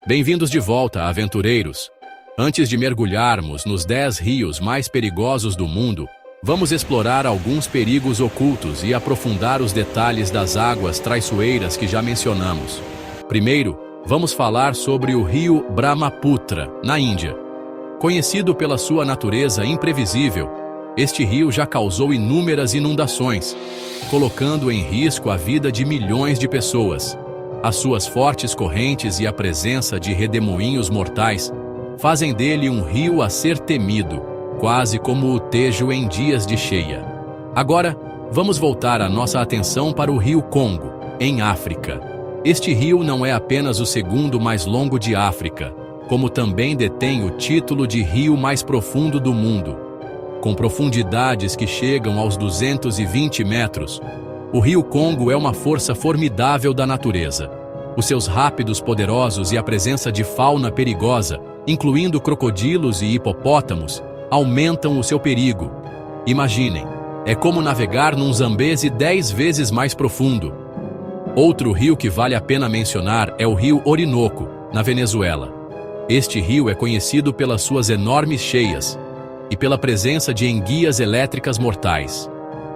Bem-vindos de volta, aventureiros! Antes de mergulharmos nos 10 rios mais perigosos do mundo, vamos explorar alguns perigos ocultos e aprofundar os detalhes das águas traiçoeiras que já mencionamos. Primeiro, vamos falar sobre o rio Brahmaputra, na Índia. Conhecido pela sua natureza imprevisível, este rio já causou inúmeras inundações, colocando em risco a vida de milhões de pessoas. As suas fortes correntes e a presença de redemoinhos mortais fazem dele um rio a ser temido, quase como o Tejo em dias de cheia. Agora, vamos voltar a nossa atenção para o rio Congo, em África. Este rio não é apenas o segundo mais longo de África, como também detém o título de rio mais profundo do mundo. Com profundidades que chegam aos 220 metros, o rio Congo é uma força formidável da natureza. Os seus rápidos poderosos e a presença de fauna perigosa, incluindo crocodilos e hipopótamos, aumentam o seu perigo. Imaginem, é como navegar num Zambeze 10 vezes mais profundo. Outro rio que vale a pena mencionar é o rio Orinoco, na Venezuela. Este rio é conhecido pelas suas enormes cheias e pela presença de enguias elétricas mortais.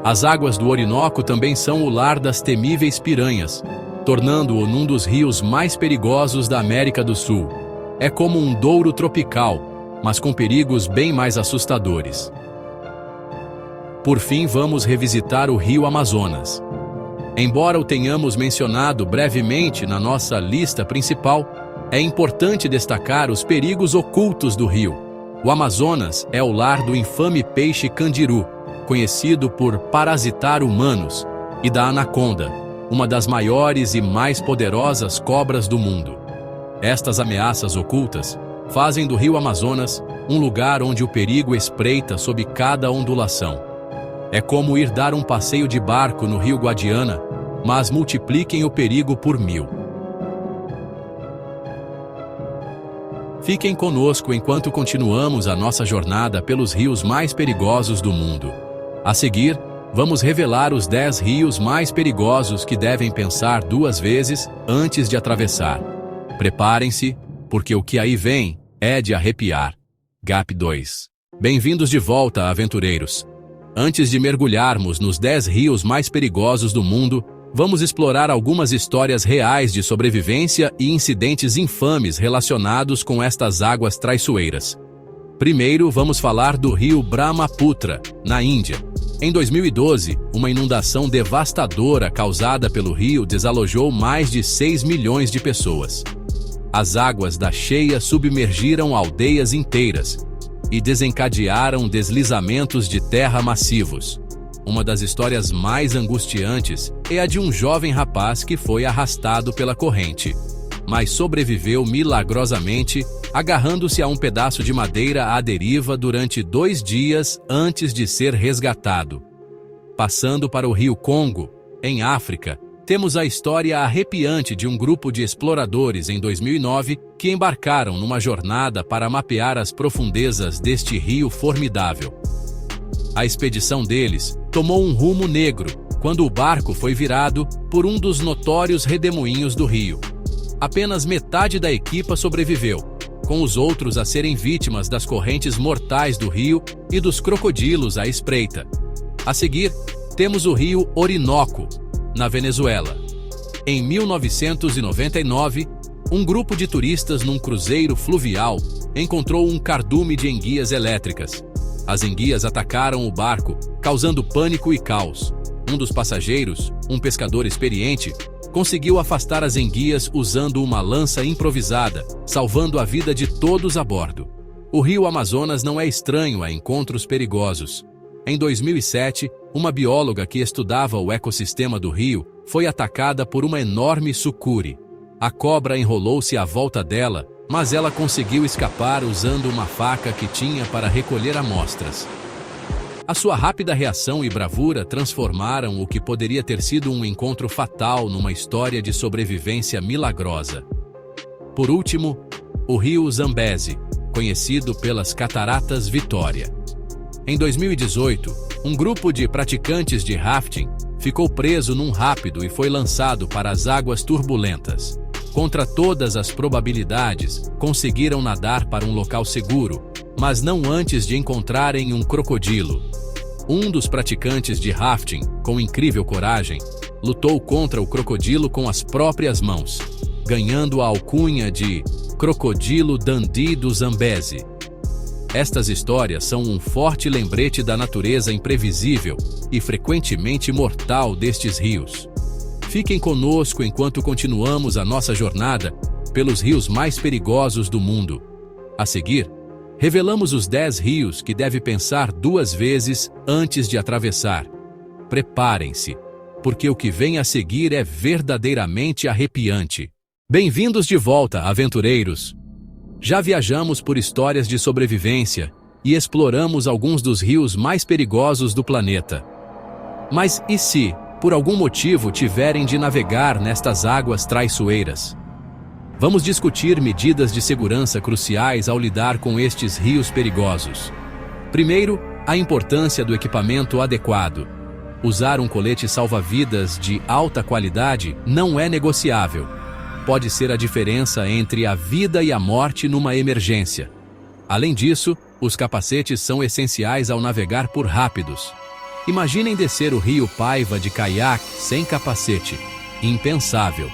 As águas do Orinoco também são o lar das temíveis piranhas, tornando-o num dos rios mais perigosos da América do Sul. É como um Douro tropical, mas com perigos bem mais assustadores. Por fim, vamos revisitar o rio Amazonas. Embora o tenhamos mencionado brevemente na nossa lista principal, é importante destacar os perigos ocultos do rio. O Amazonas é o lar do infame peixe candiru, conhecido por parasitar humanos, e da anaconda, uma das maiores e mais poderosas cobras do mundo. Estas ameaças ocultas fazem do rio Amazonas um lugar onde o perigo espreita sob cada ondulação. É como ir dar um passeio de barco no rio Guadiana, mas multipliquem o perigo por 1000. Fiquem conosco enquanto continuamos a nossa jornada pelos rios mais perigosos do mundo. A seguir, vamos revelar os 10 rios mais perigosos que devem pensar 2 vezes antes de atravessar. Preparem-se, porque o que aí vem é de arrepiar. GAP 2. Bem-vindos de volta, aventureiros! Antes de mergulharmos nos 10 rios mais perigosos do mundo, vamos explorar algumas histórias reais de sobrevivência e incidentes infames relacionados com estas águas traiçoeiras. Primeiro, vamos falar do rio Brahmaputra, na Índia. Em 2012, uma inundação devastadora causada pelo rio desalojou mais de 6 milhões de pessoas. As águas da cheia submergiram aldeias inteiras e desencadearam deslizamentos de terra massivos. Uma das histórias mais angustiantes é a de um jovem rapaz que foi arrastado pela corrente, mas sobreviveu milagrosamente, agarrando-se a um pedaço de madeira à deriva durante 2 dias antes de ser resgatado. Passando para o rio Congo, em África, temos a história arrepiante de um grupo de exploradores em 2009 que embarcaram numa jornada para mapear as profundezas deste rio formidável. A expedição deles tomou um rumo negro quando o barco foi virado por um dos notórios redemoinhos do rio. Apenas metade da equipa sobreviveu, com os outros a serem vítimas das correntes mortais do rio e dos crocodilos à espreita. A seguir, temos o rio Orinoco, na Venezuela. Em 1999, um grupo de turistas num cruzeiro fluvial encontrou um cardume de enguias elétricas. As enguias atacaram o barco, causando pânico e caos. Um dos passageiros, um pescador experiente, conseguiu afastar as enguias usando uma lança improvisada, salvando a vida de todos a bordo. O rio Amazonas não é estranho a encontros perigosos. Em 2007, uma bióloga que estudava o ecossistema do rio foi atacada por uma enorme sucuri. A cobra enrolou-se à volta dela, mas ela conseguiu escapar usando uma faca que tinha para recolher amostras. A sua rápida reação e bravura transformaram o que poderia ter sido um encontro fatal numa história de sobrevivência milagrosa. Por último, o rio Zambeze, conhecido pelas Cataratas Vitória. Em 2018, um grupo de praticantes de rafting ficou preso num rápido e foi lançado para as águas turbulentas. Contra todas as probabilidades, conseguiram nadar para um local seguro, mas não antes de encontrarem um crocodilo. Um dos praticantes de rafting, com incrível coragem, lutou contra o crocodilo com as próprias mãos, ganhando a alcunha de Crocodilo Dundee do Zambeze. Estas histórias são um forte lembrete da natureza imprevisível e frequentemente mortal destes rios. Fiquem conosco enquanto continuamos a nossa jornada pelos rios mais perigosos do mundo. A seguir, revelamos os 10 rios que deve pensar 2 vezes antes de atravessar. Preparem-se, porque o que vem a seguir é verdadeiramente arrepiante. Bem-vindos de volta, aventureiros! Já viajamos por histórias de sobrevivência e exploramos alguns dos rios mais perigosos do planeta. Mas e se, por algum motivo, tiverem de navegar nestas águas traiçoeiras? Vamos discutir medidas de segurança cruciais ao lidar com estes rios perigosos. Primeiro, a importância do equipamento adequado. Usar um colete salva-vidas de alta qualidade não é negociável. Pode ser a diferença entre a vida e a morte numa emergência. Além disso, os capacetes são essenciais ao navegar por rápidos. Imaginem descer o rio Paiva de caiaque sem capacete. Impensável.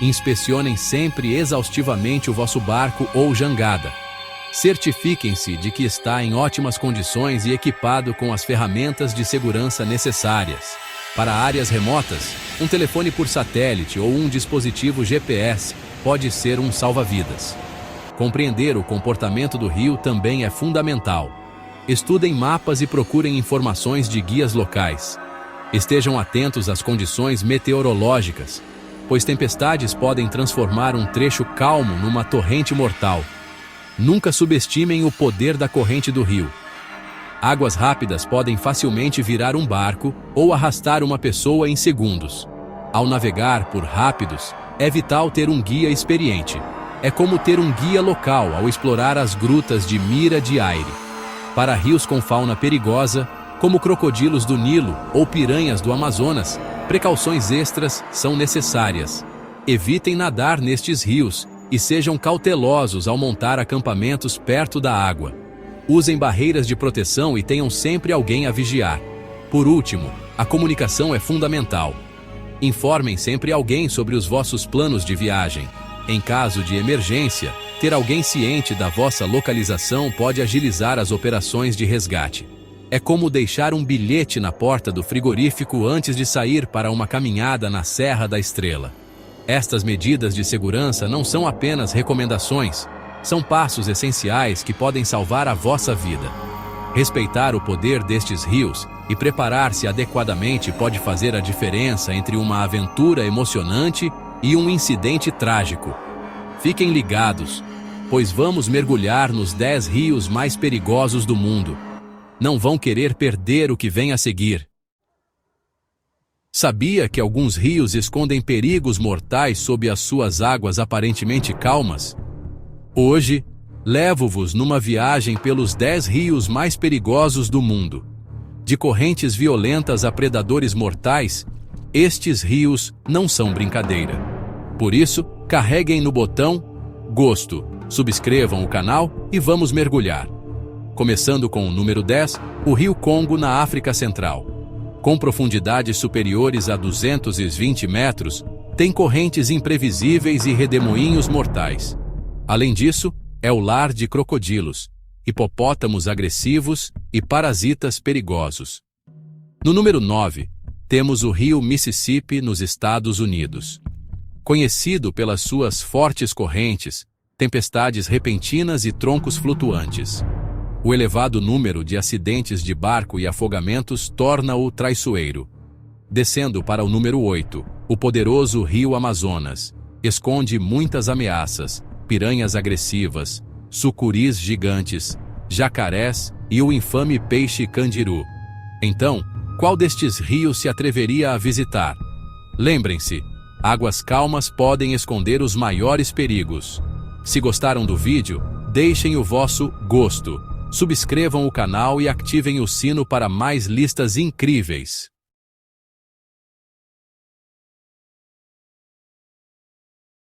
Inspecionem sempre exaustivamente o vosso barco ou jangada. Certifiquem-se de que está em ótimas condições e equipado com as ferramentas de segurança necessárias. Para áreas remotas, um telefone por satélite ou um dispositivo GPS pode ser um salva-vidas. Compreender o comportamento do rio também é fundamental. Estudem mapas e procurem informações de guias locais. Estejam atentos às condições meteorológicas, pois tempestades podem transformar um trecho calmo numa torrente mortal. Nunca subestimem o poder da corrente do rio. Águas rápidas podem facilmente virar um barco ou arrastar uma pessoa em segundos. Ao navegar por rápidos, é vital ter um guia experiente. É como ter um guia local ao explorar as grutas de Mira de Aire. Para rios com fauna perigosa, como crocodilos do Nilo ou piranhas do Amazonas, precauções extras são necessárias. Evitem nadar nestes rios e sejam cautelosos ao montar acampamentos perto da água. Usem barreiras de proteção e tenham sempre alguém a vigiar. Por último, a comunicação é fundamental. Informem sempre alguém sobre os vossos planos de viagem. Em caso de emergência, ter alguém ciente da vossa localização pode agilizar as operações de resgate. É como deixar um bilhete na porta do frigorífico antes de sair para uma caminhada na Serra da Estrela. Estas medidas de segurança não são apenas recomendações, são passos essenciais que podem salvar a vossa vida. Respeitar o poder destes rios e preparar-se adequadamente pode fazer a diferença entre uma aventura emocionante e um incidente trágico. Fiquem ligados, pois vamos mergulhar nos 10 rios mais perigosos do mundo. Não vão querer perder o que vem a seguir. Sabia que alguns rios escondem perigos mortais sob as suas águas aparentemente calmas? Hoje, levo-vos numa viagem pelos 10 rios mais perigosos do mundo. De correntes violentas a predadores mortais, estes rios não são brincadeira. Por isso, carreguem no botão Gosto, subscrevam o canal e vamos mergulhar. Começando com o número 10, o Rio Congo na África Central. Com profundidades superiores a 220 metros, tem correntes imprevisíveis e redemoinhos mortais. Além disso, é o lar de crocodilos, hipopótamos agressivos e parasitas perigosos. No número 9, temos o rio Mississippi nos Estados Unidos. Conhecido pelas suas fortes correntes, tempestades repentinas e troncos flutuantes. O elevado número de acidentes de barco e afogamentos torna-o traiçoeiro. Descendo para o número 8, o poderoso rio Amazonas esconde muitas ameaças, piranhas agressivas, sucuris gigantes, jacarés e o infame peixe candiru. Então, qual destes rios se atreveria a visitar? Lembrem-se, águas calmas podem esconder os maiores perigos. Se gostaram do vídeo, deixem o vosso gosto, subscrevam o canal e ativem o sino para mais listas incríveis.